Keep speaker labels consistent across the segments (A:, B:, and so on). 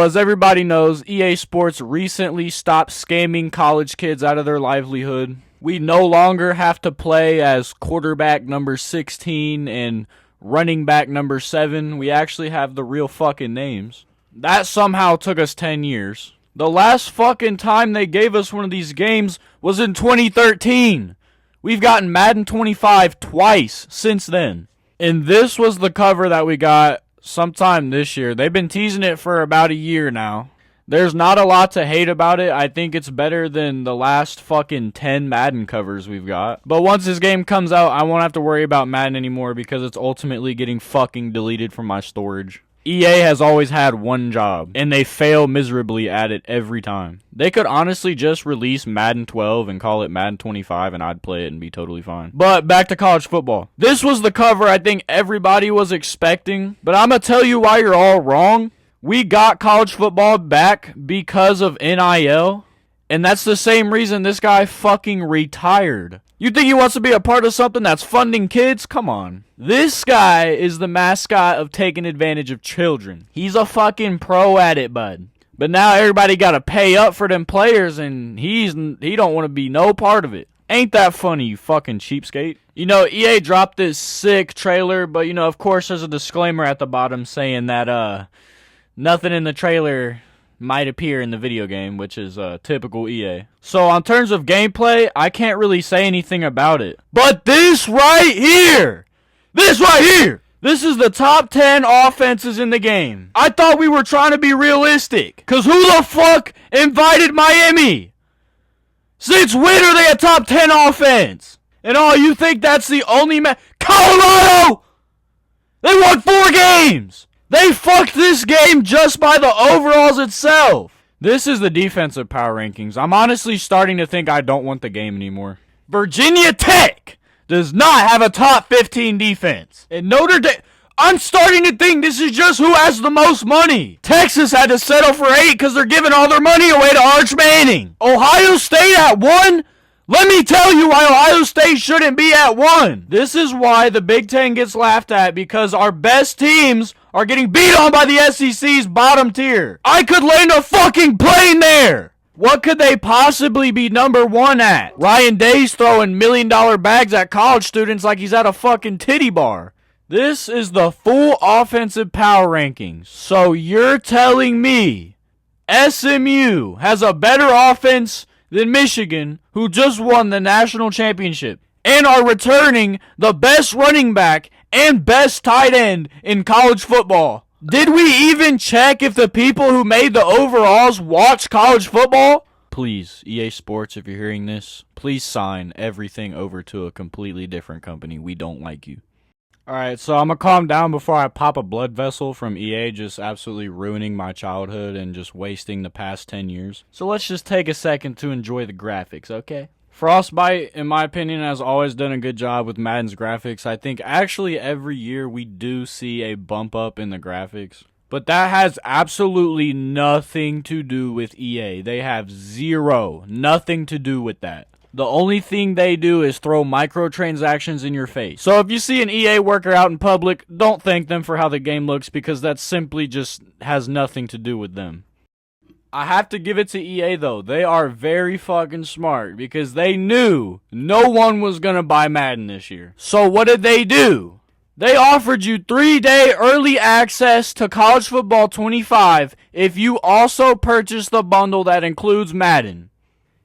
A: As everybody knows, EA Sports recently stopped scamming college kids out of their livelihood. We no longer have to play as quarterback number 16 and running back number 7. We actually have the real fucking names. That somehow took us 10 years. The last fucking time they gave us one of these games was in 2013. We've gotten Madden 25 twice since then. And this was the cover that we got sometime this year. They've been teasing it for about a year now. There's not a lot to hate about it. I think it's better than the last fucking 10 Madden covers we've got. But once this game comes out, I won't have to worry about Madden anymore because it's ultimately getting fucking deleted from my storage. EA has always had one job, and they fail miserably at it every time. They could honestly just release Madden 12 and call it Madden 25, and I'd play it and be totally fine. But back to college football. This was the cover I think everybody was expecting, but I'm going to tell you why you're all wrong. We got college football back because of NIL, and that's the same reason this guy fucking retired. You think he wants to be a part of something that's funding kids? Come on. This guy is the mascot of taking advantage of children. He's a fucking pro at it, bud. But now everybody got to pay up for them players, and he don't want to be no part of it. Ain't that funny, you fucking cheapskate? You know, EA dropped this sick trailer, but you know, of course there's a disclaimer at the bottom saying that nothing in the trailer might appear in the video game, which is typical EA. So on terms of gameplay, I can't really say anything about it. But this right here! This is the top 10 offenses in the game. I thought we were trying to be realistic. Cause who the fuck invited Miami? Since when are they a top 10 offense? And you think that's the only Colorado! They won 4 games! They fucked this game just by the overalls itself. This is the defensive power rankings. I'm honestly starting to think I don't want the game anymore. Virginia Tech does not have a top 15 defense. And Notre Dame, I'm starting to think this is just who has the most money. Texas had to settle for 8 because they're giving all their money away to Arch Manning. Ohio State at 1? Let me tell you why Ohio State shouldn't be at 1. This is why the Big Ten gets laughed at, because our best teams are getting beat on by the SEC's bottom tier. I could land a fucking plane there. What could they possibly be number 1 at? Ryan Day's throwing $1 million bags at college students like he's at a fucking titty bar. This is the full offensive power rankings. So you're telling me SMU has a better offense than Michigan, who just won the national championship, and are returning the best running back and best tight end in college football? Did we even check if the people who made the overalls watch college football? Please, EA Sports, if you're hearing this, please sign everything over to a completely different company. We don't like you. Alright, so I'm gonna calm down before I pop a blood vessel from EA just absolutely ruining my childhood and just wasting the past 10 years. So let's just take a second to enjoy the graphics, okay? Frostbite, in my opinion, has always done a good job with Madden's graphics. I think actually every year we do see a bump up in the graphics. But that has absolutely nothing to do with EA. They have nothing to do with that. The only thing they do is throw microtransactions in your face. So if you see an EA worker out in public, don't thank them for how the game looks, because that simply just has nothing to do with them. I have to give it to EA though. They are very fucking smart, because they knew no one was gonna buy Madden this year. So what did they do? They offered you 3-day early access to College Football 25 if you also purchase the bundle that includes Madden.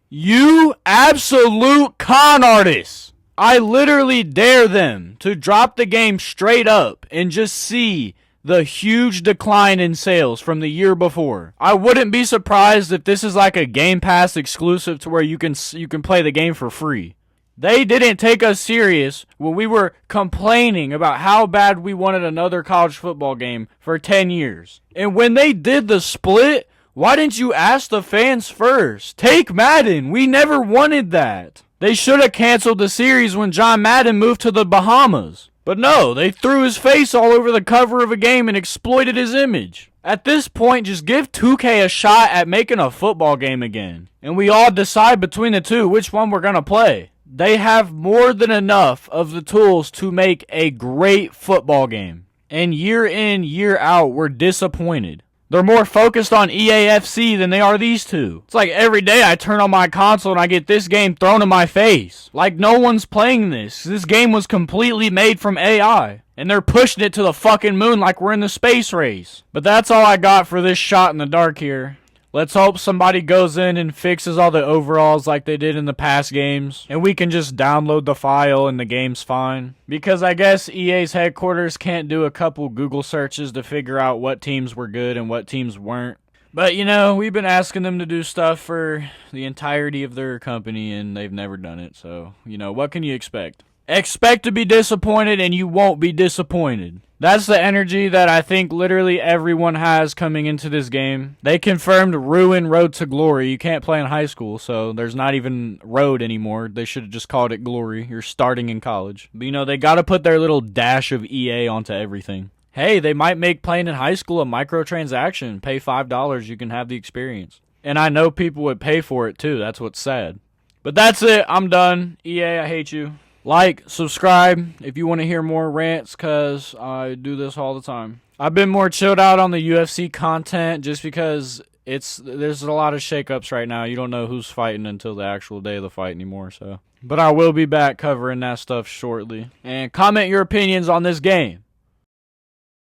A: You absolute con artists. I literally dare them to drop the game straight up and just see the huge decline in sales from the year before. I wouldn't be surprised if this is like a Game Pass exclusive to where you can play the game for free. They didn't take us serious when we were complaining about how bad we wanted another college football game for 10 years. And when they did the split, why didn't you ask the fans first? Take Madden. We never wanted that. They should have canceled the series when John Madden moved to the Bahamas. But no, they threw his face all over the cover of a game and exploited his image. At this point, just give 2K a shot at making a football game again. And we all decide between the two which one we're gonna play. They have more than enough of the tools to make a great football game. And year in, year out, we're disappointed. They're more focused on EAFC than they are these two. It's like every day I turn on my console and I get this game thrown in my face. Like no one's playing this. This game was completely made from AI. And they're pushing it to the fucking moon like we're in the space race. But that's all I got for this shot in the dark here. Let's hope somebody goes in and fixes all the overalls like they did in the past games. And we can just download the file and the game's fine. Because I guess EA's headquarters can't do a couple Google searches to figure out what teams were good and what teams weren't. But, you know, we've been asking them to do stuff for the entirety of their company and they've never done it. So, you know, what can you expect? Expect to be disappointed and you won't be disappointed. That's the energy that I think literally everyone has coming into this game. They confirmed Ruin Road to Glory. You can't play in high school, so there's not even Road anymore. They should have just called it Glory. You're starting in college. But, you know, they got to put their little dash of EA onto everything. Hey, they might make playing in high school a microtransaction. Pay $5, you can have the experience. And I know people would pay for it, too. That's what's sad. But that's it. I'm done. EA, I hate you. Like, subscribe if you want to hear more rants, because I do this all the time. I've been more chilled out on the UFC content just because there's a lot of shakeups right now. You don't know who's fighting until the actual day of the fight anymore. But I will be back covering that stuff shortly. And comment your opinions on this game.